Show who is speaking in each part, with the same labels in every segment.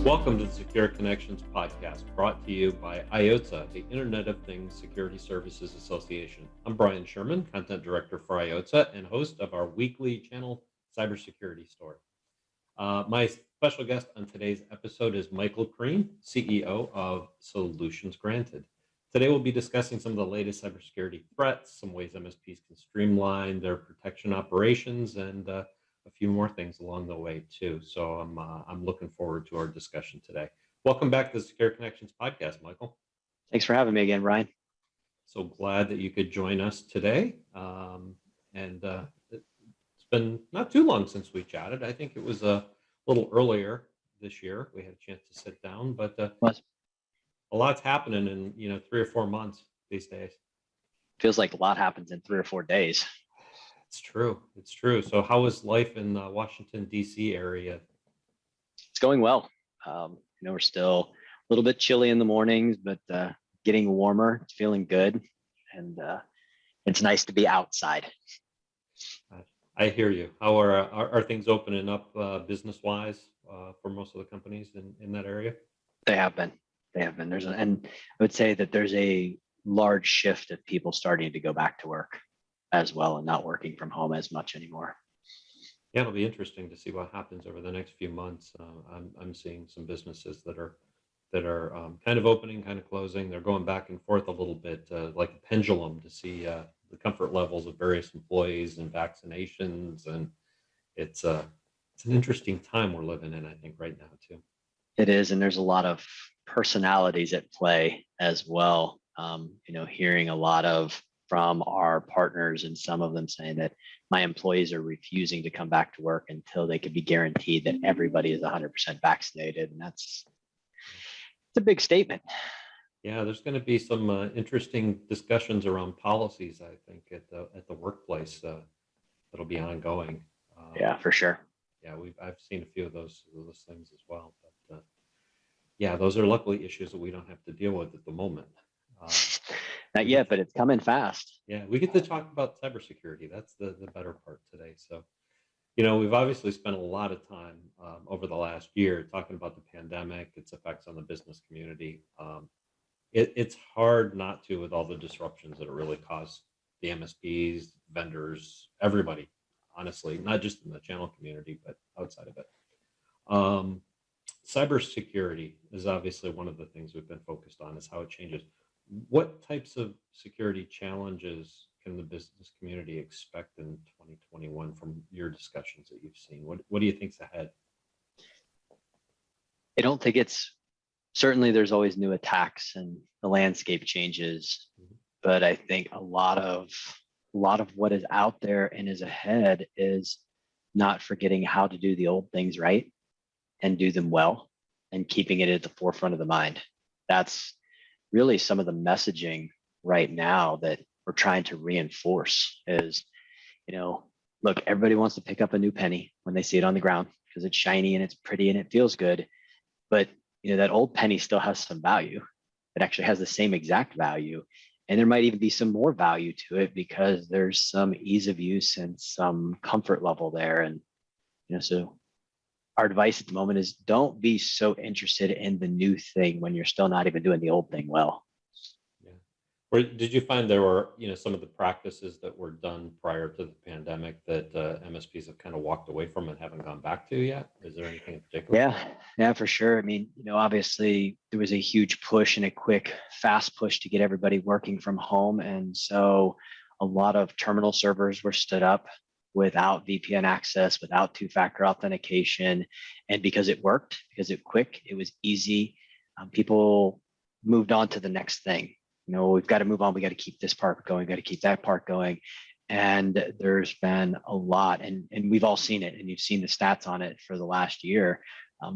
Speaker 1: Welcome to the Secure Connections podcast, brought to you by IOTA, the Internet of Things Security Services Association. I'm Brian Sherman, Content Director for IOTA and host of our weekly channel, Cybersecurity Story. My special guest on today's episode is Michael Crean, CEO of Solutions Granted. Today we'll be discussing some of the latest cybersecurity threats, some ways MSPs can streamline their protection operations, and a few more things along the way too. So I'm looking forward to our discussion today. Welcome back to the Secure Connections podcast, Michael.
Speaker 2: Thanks for having me again, Ryan.
Speaker 1: So glad that you could join us today. It's been not too long since we chatted. I think it was a little earlier this year. We had a chance to sit down, but a lot's happening in 3 or 4 months these days.
Speaker 2: Feels like a lot happens in 3 or 4 days.
Speaker 1: It's true. It's true. So how is life in the Washington, D.C. area?
Speaker 2: It's going well. We're still a little bit chilly in the mornings, but getting warmer. It's feeling good. And it's nice to be outside.
Speaker 1: I hear you. How are things opening up business-wise for most of the companies in that area?
Speaker 2: They have been. And I would say that there's a large shift of people starting to go back to work as well and not working from home as much anymore.
Speaker 1: Yeah, it'll be interesting to see what happens over the next few months. I'm seeing some businesses that are kind of opening, kind of closing. They're going back and forth a little bit, like a pendulum, to see the comfort levels of various employees and vaccinations. And it's an interesting time we're living in, I think, right now too.
Speaker 2: It is, and there's a lot of personalities at play as well. Hearing a lot from our partners, and some of them saying that my employees are refusing to come back to work until they can be guaranteed that everybody is 100% vaccinated. And it's a big statement.
Speaker 1: Yeah, there's going to be some interesting discussions around policies, I think, at the workplace that'll be ongoing.
Speaker 2: Yeah, for sure.
Speaker 1: Yeah, I've seen a few of those things as well. But yeah, those are luckily issues that we don't have to deal with at the moment.
Speaker 2: Not yet, but it's coming fast.
Speaker 1: Yeah, we get to talk about cybersecurity. That's the better part today. So, we've obviously spent a lot of time over the last year talking about the pandemic, its effects on the business community. It's hard not to, with all the disruptions that it really caused the MSPs, vendors, everybody, honestly, not just in the channel community, but outside of it. Cybersecurity is obviously one of the things we've been focused on, is how it changes. What types of security challenges can the business community expect in 2021 from your discussions that you've seen? What do you think's ahead?
Speaker 2: I don't think certainly there's always new attacks and the landscape changes, but I think a lot of what is out there and is ahead is not forgetting how to do the old things right and do them well, and keeping it at the forefront of the mind. That's really some of the messaging right now that we're trying to reinforce is, look, everybody wants to pick up a new penny when they see it on the ground because it's shiny and it's pretty and it feels good. But, that old penny still has some value. It actually has the same exact value. And there might even be some more value to it because there's some ease of use and some comfort level there. And, so our advice at the moment is don't be so interested in the new thing when you're still not even doing the old thing well.
Speaker 1: Yeah. Or did you find there were, some of the practices that were done prior to the pandemic that MSPs have kind of walked away from and haven't gone back to yet? Is there anything in particular?
Speaker 2: Yeah, for sure. I mean, obviously there was a huge push and a quick, fast push to get everybody working from home. And so a lot of terminal servers were stood up without VPN access, without two-factor authentication. And because it worked, because it quick, it was easy, people moved on to the next thing. We've got to move on. We got to keep this part going, got to keep that part going. And there's been a lot, and we've all seen it, and you've seen the stats on it for the last year,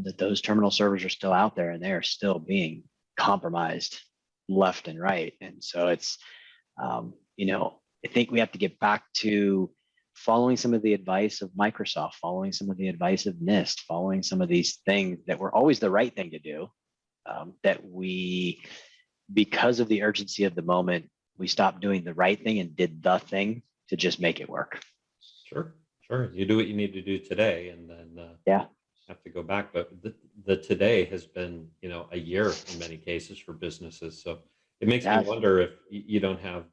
Speaker 2: that those terminal servers are still out there and they are still being compromised left and right. And so it's, I think we have to get back to following some of the advice of Microsoft, following some of the advice of NIST, following some of these things that were always the right thing to do, that we, because of the urgency of the moment, we stopped doing the right thing and did the thing to just make it work.
Speaker 1: Sure. You do what you need to do today, and then have to go back, but the today has been, a year in many cases for businesses. So it makes me
Speaker 2: Yes.
Speaker 1: wonder if you don't have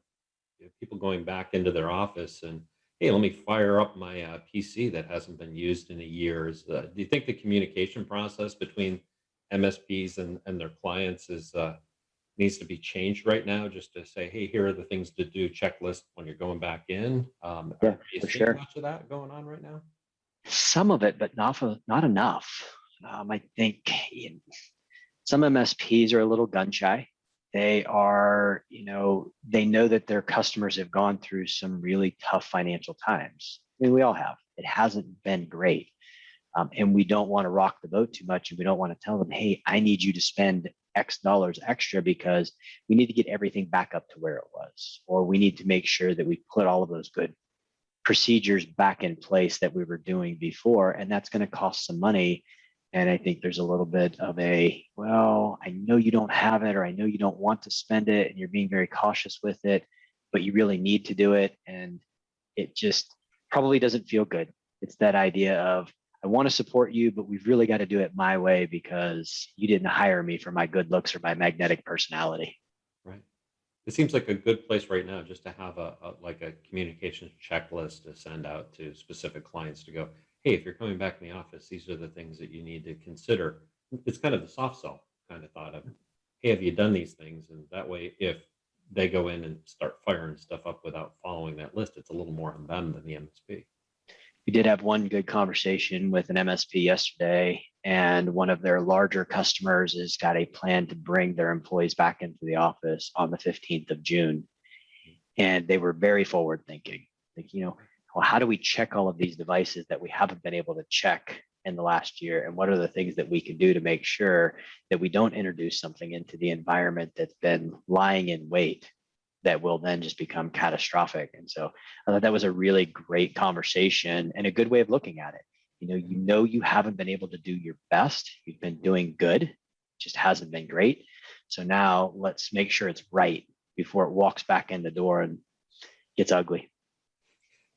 Speaker 1: people going back into their office and, hey, let me fire up my PC that hasn't been used in a year. Do you think the communication process between MSPs and their clients needs to be changed right now, just to say, hey, here are the things to do checklist when you're going back in? Are
Speaker 2: Yeah,
Speaker 1: you
Speaker 2: for
Speaker 1: seeing
Speaker 2: sure.
Speaker 1: much of that going on right now?
Speaker 2: Some of it, but not enough. I think some MSPs are a little gun shy. They are, they know that their customers have gone through some really tough financial times. I mean, we all have. It hasn't been great. And we don't want to rock the boat too much. And we don't want to tell them, hey, I need you to spend X dollars extra because we need to get everything back up to where it was. Or we need to make sure that we put all of those good procedures back in place that we were doing before. And that's going to cost some money. And I think there's a little bit of well, I know you don't have it, or I know you don't want to spend it, and you're being very cautious with it, but you really need to do it. And it just probably doesn't feel good. It's that idea of, I want to support you, but we've really got to do it my way because you didn't hire me for my good looks or my magnetic personality.
Speaker 1: Right. It seems like a good place right now just to have like a communications checklist to send out to specific clients to go, hey, if you're coming back in the office, these are the things that you need to consider. It's kind of the soft sell kind of thought of, hey, have you done these things? And that way, if they go in and start firing stuff up without following that list, it's a little more on them than the MSP.
Speaker 2: We did have one good conversation with an MSP yesterday, and one of their larger customers has got a plan to bring their employees back into the office on the 15th of June. And they were very forward thinking, like, well, how do we check all of these devices that we haven't been able to check in the last year? And what are the things that we can do to make sure that we don't introduce something into the environment that's been lying in wait that will then just become catastrophic? And so I thought that was a really great conversation and a good way of looking at it. You haven't been able to do your best. You've been doing good, just hasn't been great. So now let's make sure it's right before it walks back in the door and gets ugly.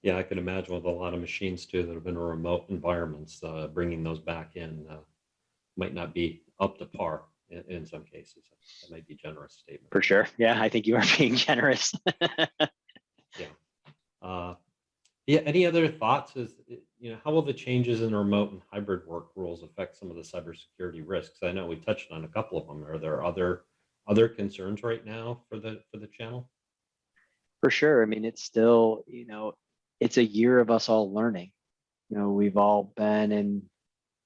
Speaker 1: Yeah, I can imagine with a lot of machines too that have been in remote environments, bringing those back in might not be up to par in some cases. That might be a generous statement.
Speaker 2: For sure. Yeah, I think you are being generous.
Speaker 1: Yeah. Yeah. Any other thoughts? How will the changes in remote and hybrid work rules affect some of the cybersecurity risks? I know we touched on a couple of them. Are there other concerns right now for the channel?
Speaker 2: For sure. I mean, it's still, it's a year of us all learning. We've all been in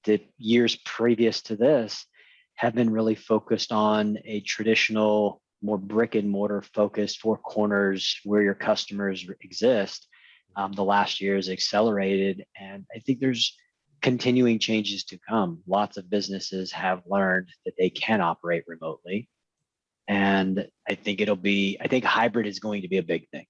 Speaker 2: the years previous to this have been really focused on a traditional, more brick and mortar focused four corners where your customers exist. The last year has accelerated, and I think there's continuing changes to come. Lots of businesses have learned that they can operate remotely. And I think hybrid is going to be a big thing.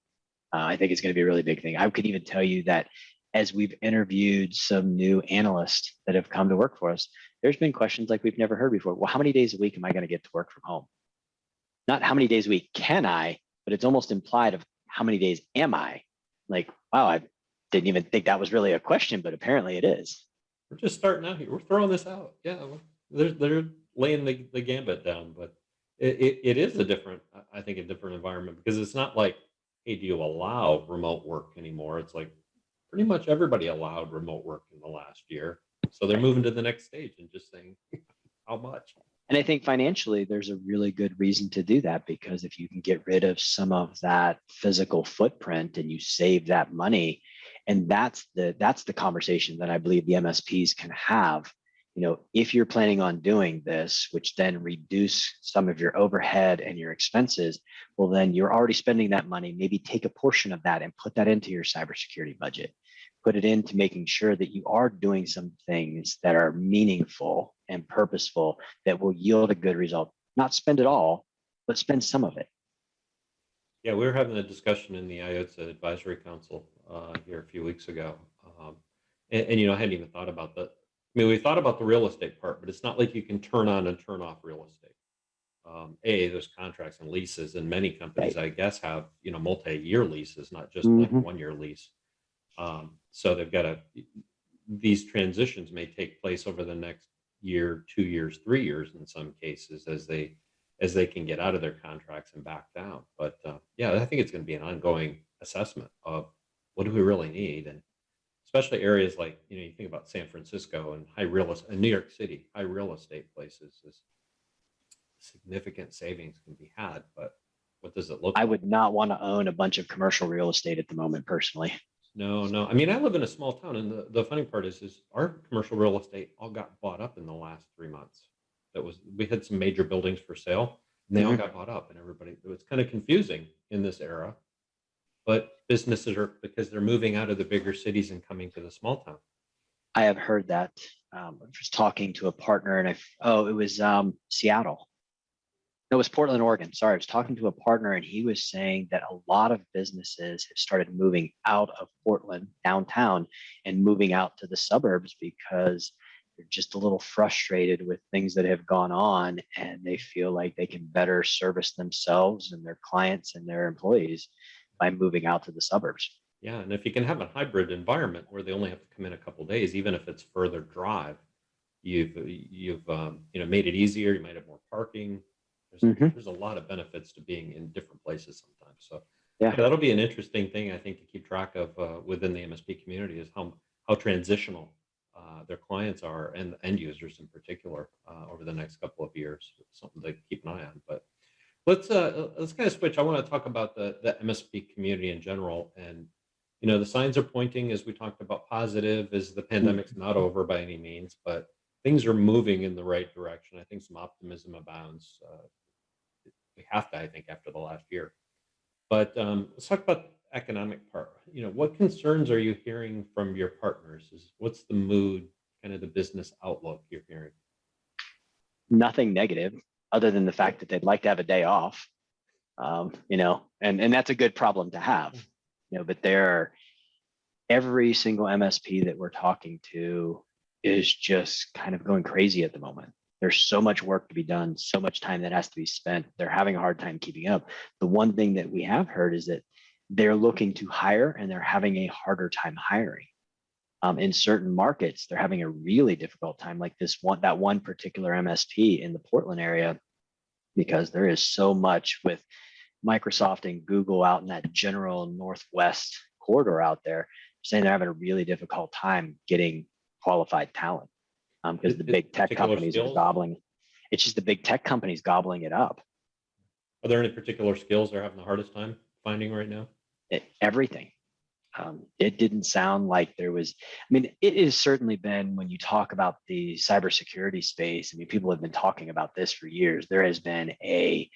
Speaker 2: I think it's going to be a really big thing. I could even tell you that as we've interviewed some new analysts that have come to work for us, there's been questions like we've never heard before. Well, how many days a week am I going to get to work from home? Not how many days a week can I, but it's almost implied of how many days am I? Like, wow, I didn't even think that was really a question, but apparently it is.
Speaker 1: We're just starting out here. We're throwing this out. Yeah, they're laying the gambit down, but it is I think, a different environment because it's not like, hey, do you allow remote work anymore? It's like pretty much everybody allowed remote work in the last year. So they're moving to the next stage and just saying, how much?
Speaker 2: And I think financially, there's a really good reason to do that because if you can get rid of some of that physical footprint and you save that money, and that's the conversation that I believe the MSPs can have. If you're planning on doing this, which then reduce some of your overhead and your expenses, well, then you're already spending that money. Maybe take a portion of that and put that into your cybersecurity budget. Put it into making sure that you are doing some things that are meaningful and purposeful that will yield a good result. Not spend it all, but spend some of it.
Speaker 1: Yeah, we were having a discussion in the IOTA Advisory Council here a few weeks ago. And I hadn't even thought about that. I mean, we thought about the real estate part, but it's not like you can turn on and turn off real estate. There's contracts and leases, and many companies,
Speaker 2: Right.
Speaker 1: I guess, have multi-year leases, not just like
Speaker 2: Mm-hmm.
Speaker 1: 1 year lease. So they've got to these transitions may take place over the next year, 2 years, 3 years in some cases as they can get out of their contracts and back down. But yeah, I think it's going to be an ongoing assessment of what do we really need, and especially areas like, you think about San Francisco and high real estate, and New York City, high real estate places, is significant savings can be had. But what does it look
Speaker 2: I
Speaker 1: like?
Speaker 2: would not want to own a bunch of commercial real estate at the moment personally.
Speaker 1: No, no. I mean, I live in a small town, and the funny part is our commercial real estate all got bought up in the last 3 months. We had some major buildings for sale, and they all
Speaker 2: Mhm.
Speaker 1: got bought up, and everybody. It was kind of confusing in this era, but businesses are, because they're moving out of the bigger cities and coming to the small town.
Speaker 2: I have heard that. I was talking to a partner and it was Seattle. No, it was Portland, Oregon. Sorry, I was talking to a partner and he was saying that a lot of businesses have started moving out of Portland downtown and moving out to the suburbs because they're just a little frustrated with things that have gone on and they feel like they can better service themselves and their clients and their employees by moving out to the suburbs.
Speaker 1: Yeah, and if you can have a hybrid environment where they only have to come in a couple days, even if it's further drive, you've made it easier. You might have more parking.
Speaker 2: Mhm.
Speaker 1: There's a lot of benefits to being in different places sometimes. So
Speaker 2: Yeah.
Speaker 1: yeah, that'll be an interesting thing, I think, to keep track of within the MSP community, is how transitional their clients are, and the end users in particular, over the next couple of years. It's something to keep an eye on. But let's kind of switch. I want to talk about the MSP community in general, and the signs are pointing, as we talked about, positive, as the pandemic's not over by any means, but things are moving in the right direction. I think some optimism abounds. We have to, I think, after the last year. But let's talk about the economic part. What concerns are you hearing from your partners? What's the mood, kind of the business outlook you're hearing?
Speaker 2: Nothing negative other than the fact that they'd like to have a day off. And that's a good problem to have. But every single MSP that we're talking to is just kind of going crazy at the moment. There's so much work to be done, so much time that has to be spent. They're having a hard time keeping up. The one thing that we have heard is that they're looking to hire and they're having a harder time hiring. In certain markets, they're having a really difficult time, like that one particular MSP in the Portland area, because there is so much with Microsoft and Google out in that general Northwest corridor out there, saying they're having a really difficult time getting qualified talent because the big tech
Speaker 1: Particular
Speaker 2: companies are
Speaker 1: skills?
Speaker 2: gobbling. It's just the big tech companies gobbling it up.
Speaker 1: Are there any particular skills they're having the hardest time finding right now?
Speaker 2: Everything. It didn't sound like there was. I mean, it has certainly been, when you talk about the cybersecurity space. I mean, people have been talking about this for years. There has been a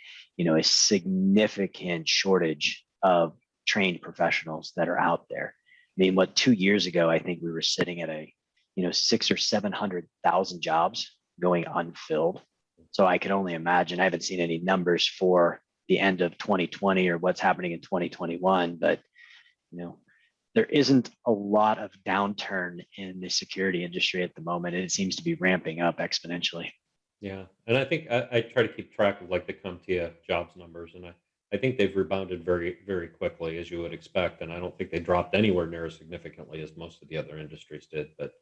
Speaker 2: significant shortage of trained professionals that are out there. I mean, 2 years ago, I think we were sitting at six or 700,000 jobs going unfilled. So I can only imagine. I haven't seen any numbers for the end of 2020 or what's happening in 2021, but there isn't a lot of downturn in the security industry at the moment, and it seems to be ramping up exponentially.
Speaker 1: Yeah, and I think I try to keep track of like the CompTIA jobs numbers, and I think they've rebounded very, very quickly, as you would expect, and I don't think they dropped anywhere near as significantly as most of the other industries did. But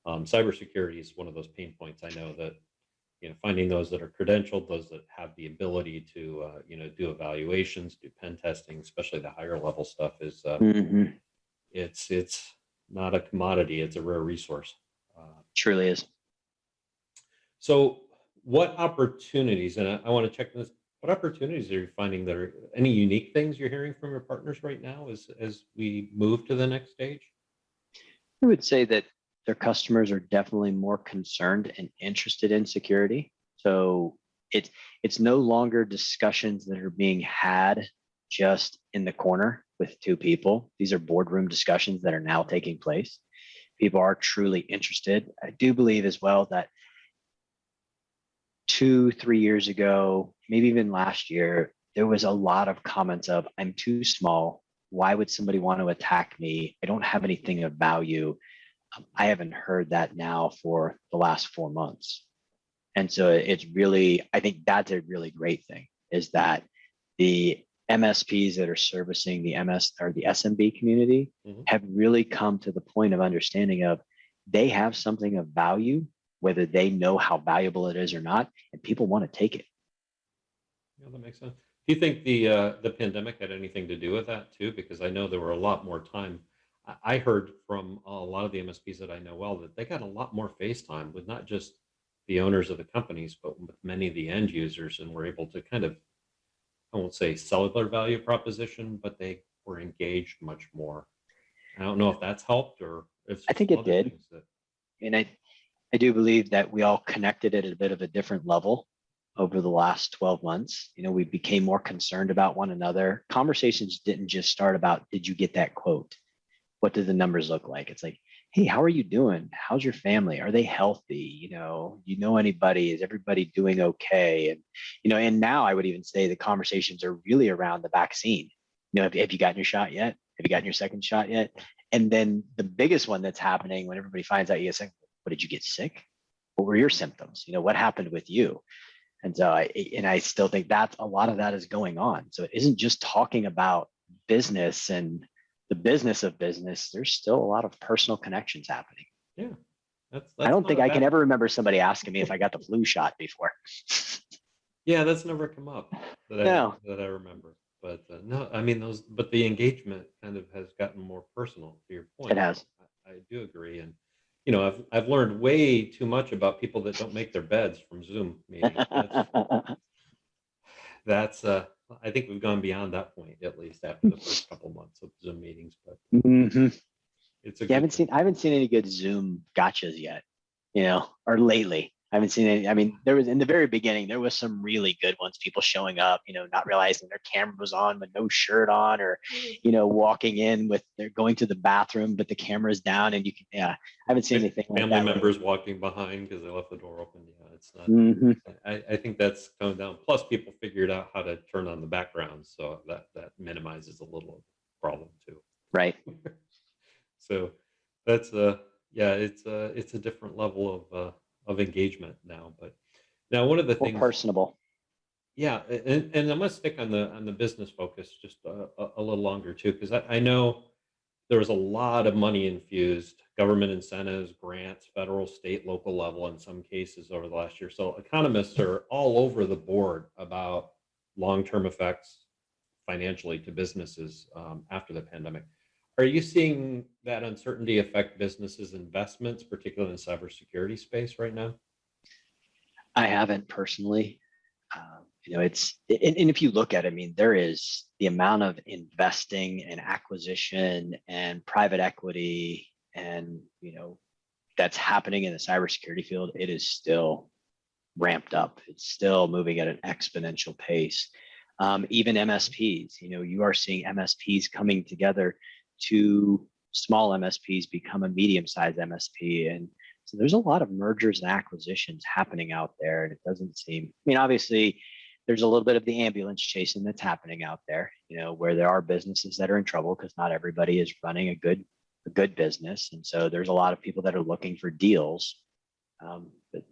Speaker 1: cybersecurity is one of those pain points. I know that finding those that are credentialed, those that have the ability to do evaluations, do pen testing, especially the higher level stuff, is
Speaker 2: Mhm.
Speaker 1: it's not a commodity; it's a rare resource.
Speaker 2: Truly is.
Speaker 1: So, what opportunities, and I want to check this, what opportunities are you finding, that are any unique things you're hearing from your partners right now as we move to the next stage?
Speaker 2: I would say that their customers are definitely more concerned and interested in security. So it's no longer discussions that are being had just in the corner with two people. These are boardroom discussions that are now taking place. People are truly interested. I do believe as well that 2, 3 years ago, maybe even last year, there was a lot of comments of, I'm too small. Why would somebody want to attack me? I don't have anything of value. I haven't heard that now for the last 4 months. And so it's really, I think that's a really great thing, is that the MSPs that are servicing the MS or the SMB community
Speaker 1: Mhm.
Speaker 2: have really come to the point of understanding of, they have something of value, whether they know how valuable it is or not, and people want to take it.
Speaker 1: Yeah, that makes sense. Do you think the pandemic had anything to do with that too? Because I know there were a lot more time. I heard from a lot of the MSPs that I know well that they got a lot more face time with not just the owners of the companies, but with many of the end users, and were able to kind of, I won't say sell their value proposition, but they were engaged much more. I don't know if that's helped or if
Speaker 2: I
Speaker 1: there's
Speaker 2: think
Speaker 1: some
Speaker 2: it
Speaker 1: other
Speaker 2: did.
Speaker 1: things that.
Speaker 2: And I do believe that we all connected at a bit of a different level over the last 12 months. We became more concerned about one another. Conversations didn't just start about, did you get that quote? What do the numbers look like? It's like, hey, how are you doing? How's your family? Are they healthy? Anybody? Is everybody doing okay? And now I would even say the conversations are really around the vaccine. Have you gotten your shot yet? Have you gotten your second shot yet? And then the biggest one that's happening when everybody finds out you get sick, what, did you get sick? What were your symptoms? What happened with you? And so I still think that a lot of that is going on. So it isn't just talking about business and the business of business. There's still a lot of personal connections happening.
Speaker 1: Yeah, that's
Speaker 2: I don't
Speaker 1: not
Speaker 2: think
Speaker 1: a
Speaker 2: I can
Speaker 1: bad.
Speaker 2: ever remember somebody asking me if I got the flu shot before.
Speaker 1: Yeah, that's never come up
Speaker 2: No,
Speaker 1: that I remember. But no, I mean those. But the engagement kind of has gotten more personal. To your
Speaker 2: it
Speaker 1: point,
Speaker 2: has.
Speaker 1: I do agree, and I've learned way too much about people that don't make their beds from Zoom meetings. That's I think we've gone beyond that point, at least after the first couple months of Zoom meetings. But
Speaker 2: hmm
Speaker 1: it's a
Speaker 2: Yeah,
Speaker 1: good thing.
Speaker 2: I haven't seen any good Zoom gotchas yet, or lately. I haven't seen any. I mean, there was in the very beginning, there was some really good ones, people showing up, not realizing their camera was on with no shirt on, or, walking in with they're going to the bathroom, but the camera's down and you can, yeah, I haven't seen anything like
Speaker 1: Family
Speaker 2: that lately.
Speaker 1: members walking behind because they left the door open. Yeah, it's not.
Speaker 2: hmm
Speaker 1: I think that's toned down. Plus, people figured out how to turn on the background, so that minimizes a little problem too.
Speaker 2: Right.
Speaker 1: So that's yeah, it's a different level of engagement now. But now one of the
Speaker 2: More
Speaker 1: things,
Speaker 2: personable.
Speaker 1: yeah, and I'm gonna stick on the business focus just a little longer too, because I know there was a lot of money infused, government incentives, grants, federal, state, local level in some cases over the last year. So economists are all over the board about long-term effects financially to businesses after the pandemic. Are you seeing that uncertainty affect businesses' investments, particularly in the cybersecurity space right now?
Speaker 2: I haven't personally. It's and if you look at it, I mean, there is the amount of investing and acquisition and private equity and that's happening in the cybersecurity field. It is still ramped up. It's still moving at an exponential pace. Even MSPs, you are seeing MSPs coming together to small MSPs become a medium-sized MSP. And so there's a lot of mergers and acquisitions happening out there. And it doesn't seem, I mean, obviously, there's a little bit of the ambulance chasing that's happening out there, where there are businesses that are in trouble because not everybody is running a good business. And so there's a lot of people that are looking for deals. But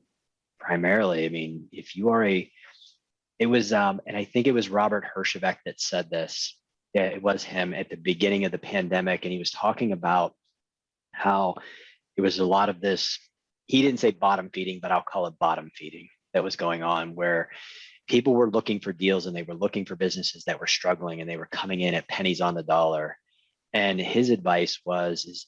Speaker 2: primarily, I mean, if you are it was, and I think it was Robert Herjavec that said this. Yeah, it was him at the beginning of the pandemic, and he was talking about how it was a lot of this. He didn't say bottom feeding, but I'll call it bottom feeding that was going on, where people were looking for deals and they were looking for businesses that were struggling and they were coming in at pennies on the dollar. And his advice is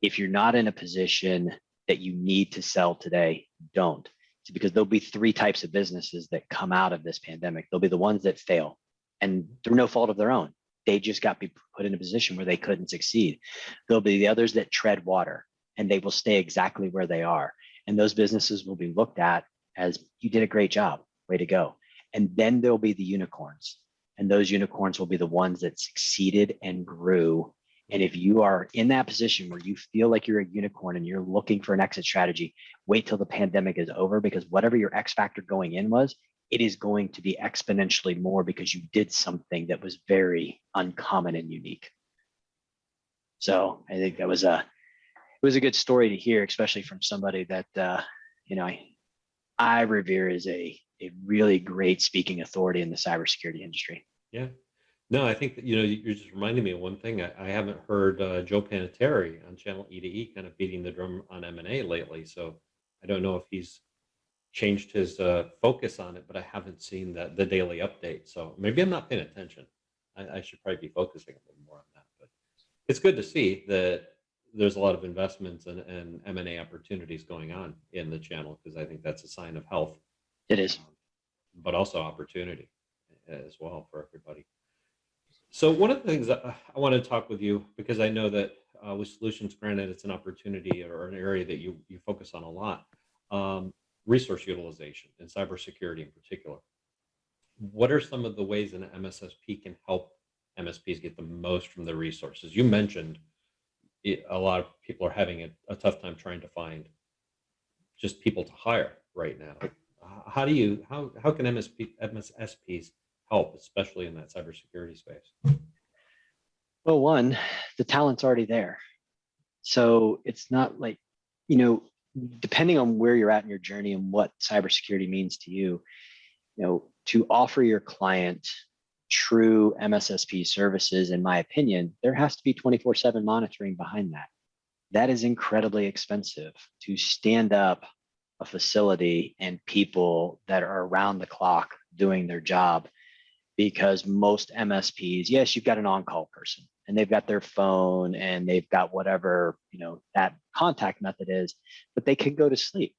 Speaker 2: if you're not in a position that you need to sell today, don't. It's because there'll be three types of businesses that come out of this pandemic. There'll be the ones that fail and through no fault of their own. They just got put in a position where they couldn't succeed. There'll be the others that tread water and they will stay exactly where they are. And those businesses will be looked at as you did a great job, way to go. And then there'll be the unicorns. And those unicorns will be the ones that succeeded and grew. And if you are in that position where you feel like you're a unicorn and you're looking for an exit strategy, wait till the pandemic is over, because whatever your X factor going in was, it is going to be exponentially more because you did something that was very uncommon and unique. So I think it was a good story to hear, especially from somebody that I revere as a really great speaking authority in the cybersecurity industry.
Speaker 1: Yeah. No, I think that, you're just reminding me of one thing. I haven't heard Joe Panettiere on Channel E2E kind of beating the drum on M&A lately. So I don't know if he's changed his focus on it, but I haven't seen the daily update. So maybe I'm not paying attention. I should probably be focusing a little more on that. But it's good to see that there's a lot of investments and M&A opportunities going on in the channel, because I think that's a sign of health,
Speaker 2: It is.
Speaker 1: but also opportunity as well for everybody. So one of the things that I want to talk with you, because I know that with Solutions Granted, it's an opportunity or an area that you focus on a lot, resource utilization and cybersecurity in particular. What are some of the ways an MSSP can help MSPs get the most from the resources? You mentioned a lot of people are having a tough time trying to find just people to hire right now. How can MSSPs help, especially in that cybersecurity space?
Speaker 2: Well, one, the talent's already there. So it's not like, you know, depending on where you're at in your journey and what cybersecurity means to you, to offer your client true MSSP services, in my opinion, there has to be 24/7 monitoring behind that. That is incredibly expensive to stand up a facility and people that are around the clock doing their job, because most MSPs, yes, you've got an on-call person and they've got their phone and they've got whatever, that contact method is, but they can go to sleep.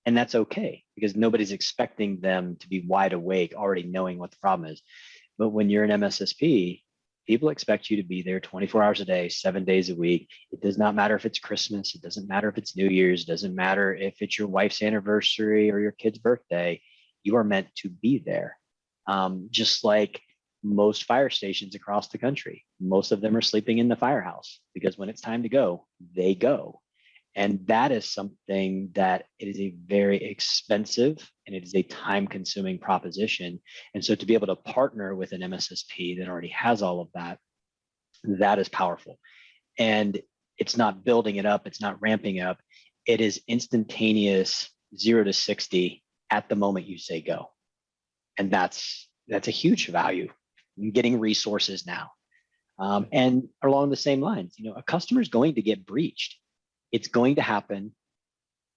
Speaker 2: And that's okay because nobody's expecting them to be wide awake, already knowing what the problem is. But when you're an MSSP, people expect you to be there 24 hours a day, 7 days a week. It does not matter if it's Christmas. It doesn't matter if it's New Year's. It doesn't matter if it's your wife's anniversary or your kid's birthday. You are meant to be there. Just like most fire stations across the country, most of them are sleeping in the firehouse because when it's time to go, they go. And that is something that it is a very expensive and it is a time consuming proposition. And so to be able to partner with an MSSP that already has all of that, that is powerful. And it's not building it up, it's not ramping up. It is instantaneous 0 to 60 at the moment you say go. And that's a huge value in getting resources now. And along the same lines, a customer is going to get breached. It's going to happen.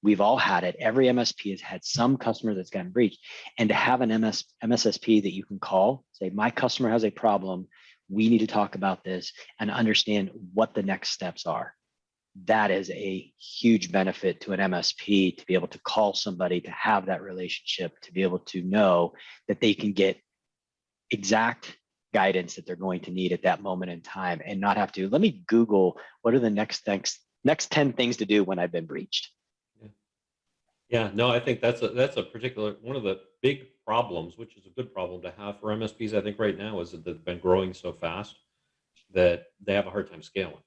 Speaker 2: We've all had it. Every MSP has had some customer that's gotten breached. And to have an MSSP that you can call, say, my customer has a problem. We need to talk about this and understand what the next steps are. That is a huge benefit to an MSP, to be able to call somebody, to have that relationship, to be able to know that they can get exact guidance that they're going to need at that moment in time and not have to, let me Google what are the next 10 things to do when I've been breached.
Speaker 1: Yeah, no, I think that's a particular one of the big problems, which is a good problem to have for MSPs. I think right now is that they've been growing so fast that they have a hard time scaling.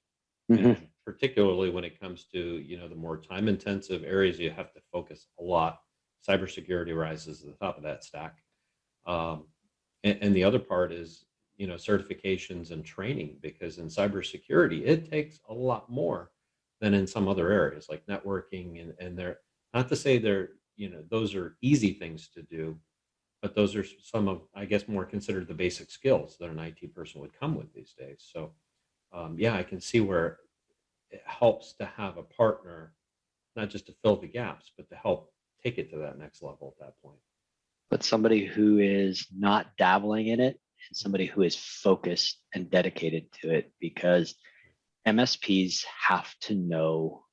Speaker 2: Mm-hmm.
Speaker 1: And particularly when it comes to the more time intensive areas, you have to focus a lot. Cybersecurity rises to the top of that stack, and the other part is certifications and training, because in cybersecurity it takes a lot more than in some other areas like networking, and they're not to say they're those are easy things to do, but those are some of, I guess, more considered the basic skills that an IT person would come with these days. So yeah, I can see where it helps to have a partner, not just to fill the gaps, but to help take it to that next level at that point.
Speaker 2: But somebody who is not dabbling in it and somebody who is focused and dedicated to it, because MSPs have to know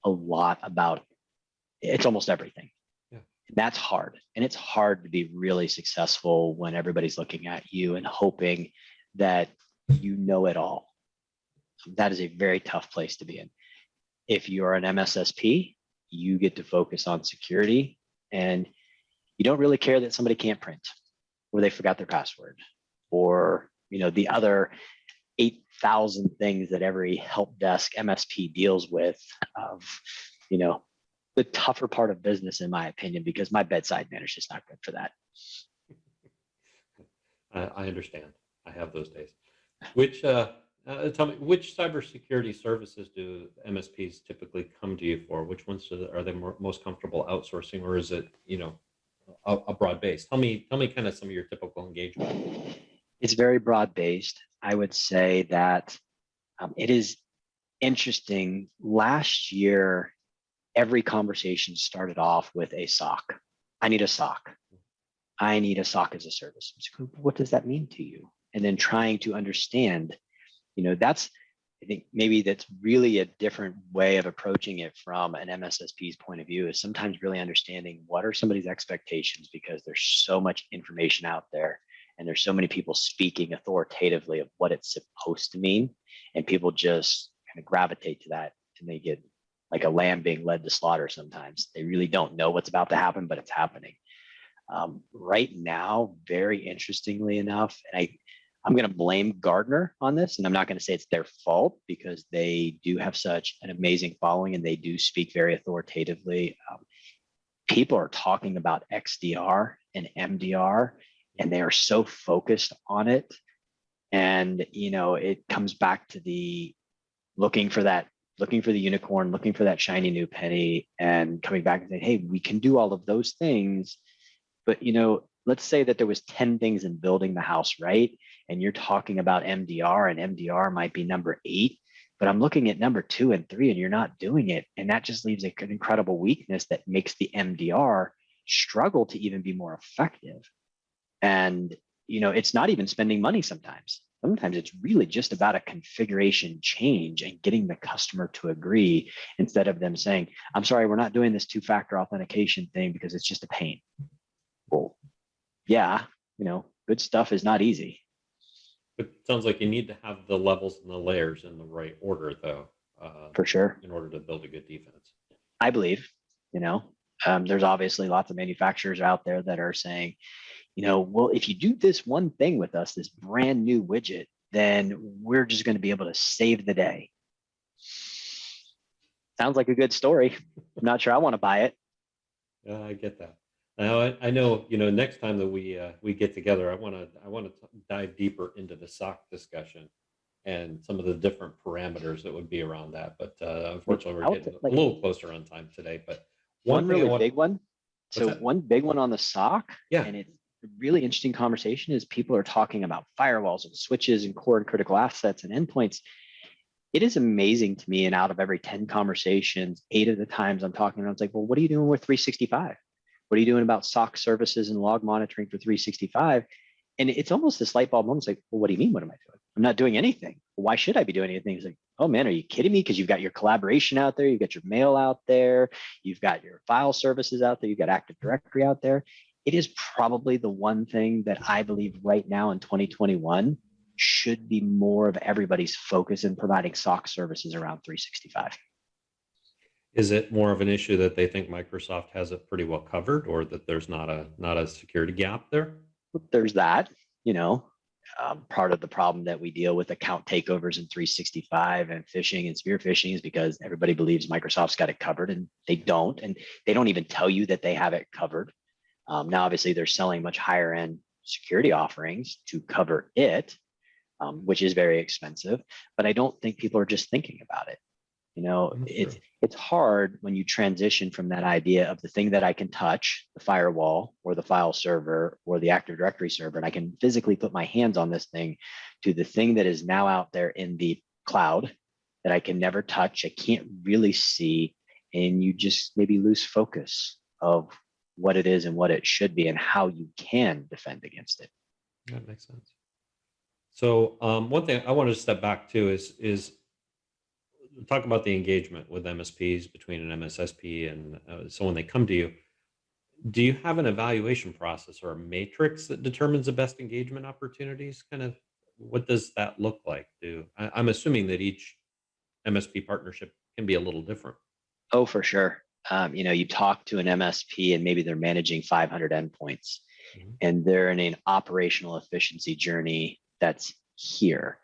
Speaker 2: a lot about it's almost everything.
Speaker 1: Yeah.
Speaker 2: That's hard. And it's hard to be really successful when everybody's looking at you and hoping that you know it all. That is a very tough place to be in. If you're an MSSP, you get to focus on security, and you don't really care that somebody can't print or they forgot their password, or the other 8,000 things that every help desk MSP deals with, of the tougher part of business, in my opinion, because my bedside manner is just not good for that.
Speaker 1: I understand. I have those days. Tell me, which cybersecurity services do MSPs typically come to you for? Which ones are they most comfortable outsourcing, or is it a broad base? Tell me kind of some of your typical engagement.
Speaker 2: It's very broad based. I would say that it is interesting. Last year, every conversation started off with a SOC. I need a SOC. I need a SOC as a service. What does that mean to you? And then trying to understand, that's, I think maybe that's really a different way of approaching it from an MSSP's point of view, is sometimes really understanding what are somebody's expectations, because there's so much information out there and there's so many people speaking authoritatively of what it's supposed to mean. And people just kind of gravitate to that, and they get like a lamb being led to slaughter sometimes. They really don't know what's about to happen, but it's happening. Right now, very interestingly enough, and I'm going to blame Gardner on this, and I'm not going to say it's their fault, because they do have such an amazing following and they do speak very authoritatively. People are talking about XDR and MDR, and they are so focused on it. And, it comes back to the looking for the unicorn, looking for that shiny new penny, and coming back and saying, hey, we can do all of those things. But, let's say that there was 10 things in building the house, right? And you're talking about MDR, and MDR might be number 8, but I'm looking at number 2 and 3, and you're not doing it. And that just leaves an incredible weakness that makes the MDR struggle to even be more effective. And, it's not even spending money sometimes. Sometimes it's really just about a configuration change and getting the customer to agree, instead of them saying, I'm sorry, we're not doing this 2-factor authentication thing because it's just a pain. Well, yeah, good stuff is not easy.
Speaker 1: But it sounds like you need to have the levels and the layers in the right order, though,
Speaker 2: For sure.
Speaker 1: in order to build a good defense.
Speaker 2: I believe, there's obviously lots of manufacturers out there that are saying, well, if you do this one thing with us, this brand new widget, then we're just going to be able to save the day. Sounds like a good story. I'm not sure I want to buy it.
Speaker 1: I get that. Now I know, next time that we get together, I want to dive deeper into the SOC discussion and some of the different parameters that would be around that. But unfortunately, we're getting a little closer on time today. But
Speaker 2: one really big one. So one big one on the SOC,
Speaker 1: yeah,
Speaker 2: and it's a really interesting conversation, is people are talking about firewalls and switches and core and critical assets and endpoints. It is amazing to me, and out of every 10 conversations, 8 of the times I'm talking, it's like, well, what are you doing with 365? What are you doing about SOC services and log monitoring for 365? And it's almost this light bulb moment. It's like, well, what do you mean? What am I doing? I'm not doing anything. Why should I be doing anything? It's like, oh man, are you kidding me? Because you've got your collaboration out there, you've got your mail out there, you've got your file services out there, you've got Active Directory out there. It is probably the one thing that I believe right now in 2021 should be more of everybody's focus in providing SOC services around 365.
Speaker 1: Is it more of an issue that they think Microsoft has it pretty well covered, or that there's not a security gap there?
Speaker 2: There's that, part of the problem that we deal with account takeovers in 365 and phishing and spear phishing is because everybody believes Microsoft's got it covered, and they don't. And they don't even tell you that they have it covered. Now, obviously, they're selling much higher end security offerings to cover it, which is very expensive. But I don't think people are just thinking about it. It's hard when you transition from that idea of the thing that I can touch, the firewall or the file server or the Active Directory server, and I can physically put my hands on this thing, to the thing that is now out there in the cloud that I can never touch, I can't really see, and you just maybe lose focus of what it is and what it should be and how you can defend against it.
Speaker 1: That makes sense. So one thing I wanted to step back to is talk about the engagement with MSPs between an MSSP and so when they come to you, do you have an evaluation process or a matrix that determines the best engagement opportunities? Kind of, what does that look like? I'm assuming that each MSP partnership can be a little different.
Speaker 2: Oh, for sure. You talk to an MSP and maybe they're managing 500 endpoints, and they're in an operational efficiency journey that's here.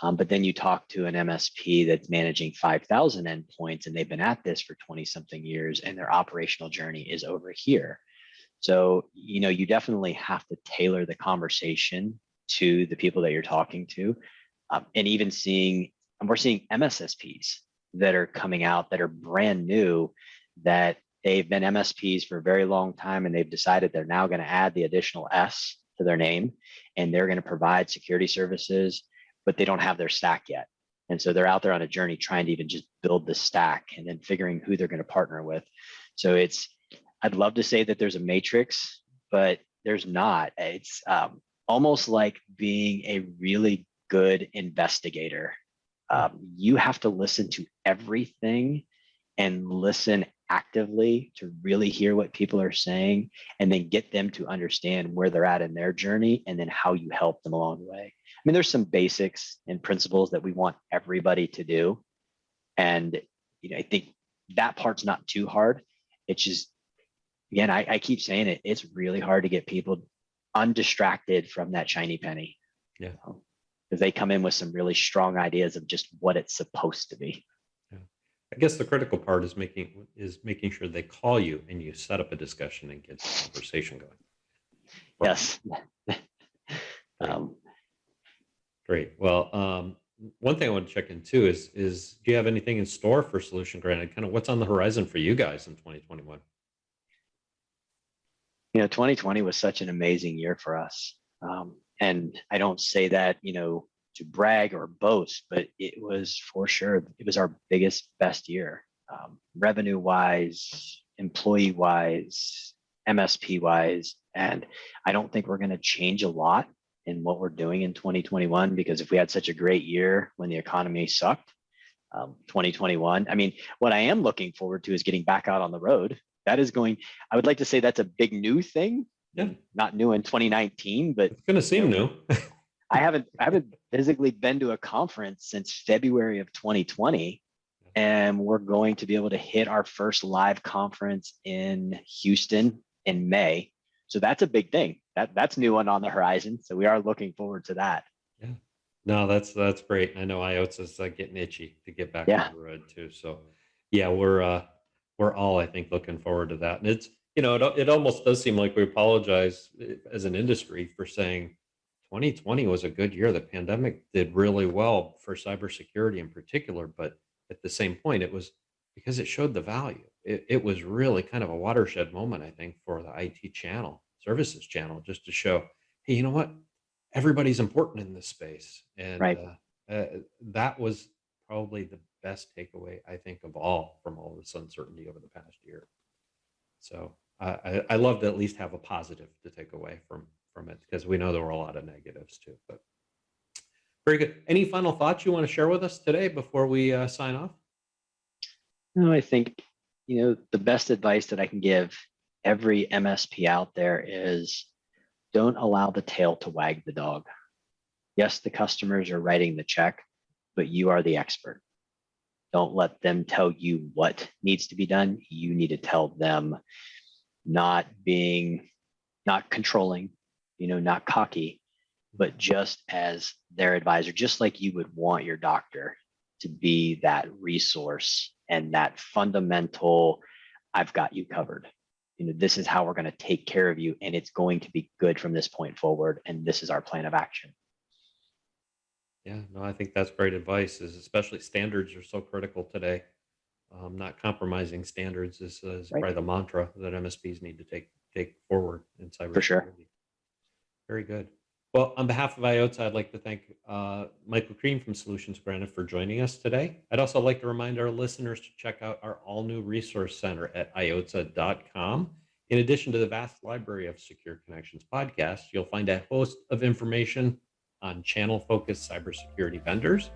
Speaker 2: But then you talk to an MSP that's managing 5,000 endpoints, and they've been at this for 20 something years, and their operational journey is over here. So, you definitely have to tailor the conversation to the people that you're talking to. And even we're seeing MSSPs that are coming out that are brand new, that they've been MSPs for a very long time, and they've decided they're now going to add the additional S to their name, and they're going to provide security services, but they don't have their stack yet. And so they're out there on a journey trying to even just build the stack and then figuring who they're going to partner with. So I'd love to say that there's a matrix, but there's not. It's almost like being a really good investigator. You have to listen to everything and listen actively to really hear what people are saying, and then get them to understand where they're at in their journey, and then how you help them along the way. I mean, there's some basics and principles that we want everybody to do. And, I think that part's not too hard. It's just, again, I keep saying it, it's really hard to get people undistracted from that shiny penny.
Speaker 1: Yeah.
Speaker 2: Because they come in with some really strong ideas of just what it's supposed to be.
Speaker 1: Yeah. I guess the critical part is making sure they call you and you set up a discussion and get the conversation going.
Speaker 2: Yes.
Speaker 1: Great. Well, one thing I want to check in too is do you have anything in store for Solution Granted? Kind of what's on the horizon for you guys in 2021?
Speaker 2: 2020 was such an amazing year for us. And I don't say that, to brag or boast, but it was for sure, it was our best year, revenue wise, employee wise, MSP wise. And I don't think we're going to change a lot in what we're doing in 2021, because if we had such a great year when the economy sucked, 2021, I mean, what I am looking forward to is getting back out on the road. I would like to say that's a big new thing.
Speaker 1: Yeah.
Speaker 2: Not new in 2019, but
Speaker 1: it's going to seem new.
Speaker 2: I haven't physically been to a conference since February of 2020, and we're going to be able to hit our first live conference in Houston in May. So that's a big thing. That's new one on the horizon. So we are looking forward to that.
Speaker 1: Yeah. No, that's great. I know IOTS's getting itchy to get back on the road too. So yeah, we're all, I think, looking forward to that. And it's, it almost does seem like we apologize as an industry for saying 2020 was a good year. The pandemic did really well for cybersecurity in particular, but at the same point, it was because it showed the value. It was really kind of a watershed moment, I think, for the IT channel, services channel, just to show, hey, you know what? Everybody's important in this space. And that was probably the best takeaway, I think, of all from all this uncertainty over the past year. So I love to at least have a positive to take away from it, because we know there were a lot of negatives too. But very good. Any final thoughts you want to share with us today before we sign off?
Speaker 2: No, I think, the best advice that I can give every MSP out there is don't allow the tail to wag the dog. Yes, the customers are writing the check, but you are the expert. Don't let them tell you what needs to be done. You need to tell them, not controlling, not cocky, but just as their advisor, just like you would want your doctor to be that resource and that fundamental, I've got you covered. This is how we're going to take care of you, and it's going to be good from this point forward. And this is our plan of action.
Speaker 1: Yeah, no, I think that's great advice, is especially standards are so critical today. Not compromising standards is probably the mantra that MSPs need to take forward in cybersecurity.
Speaker 2: For sure.
Speaker 1: Very good. Well, on behalf of IOTA, I'd like to thank Michael Crean from Solutions Granted for joining us today. I'd also like to remind our listeners to check out our all-new resource center at iota.com. In addition to the vast library of Secure Connections podcasts, you'll find a host of information on channel-focused cybersecurity vendors,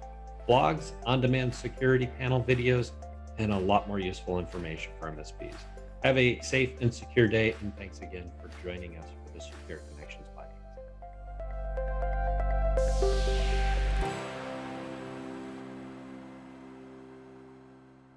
Speaker 1: blogs, on-demand security panel videos, and a lot more useful information for MSPs. Have a safe and secure day, and thanks again for joining us for the Secure Connections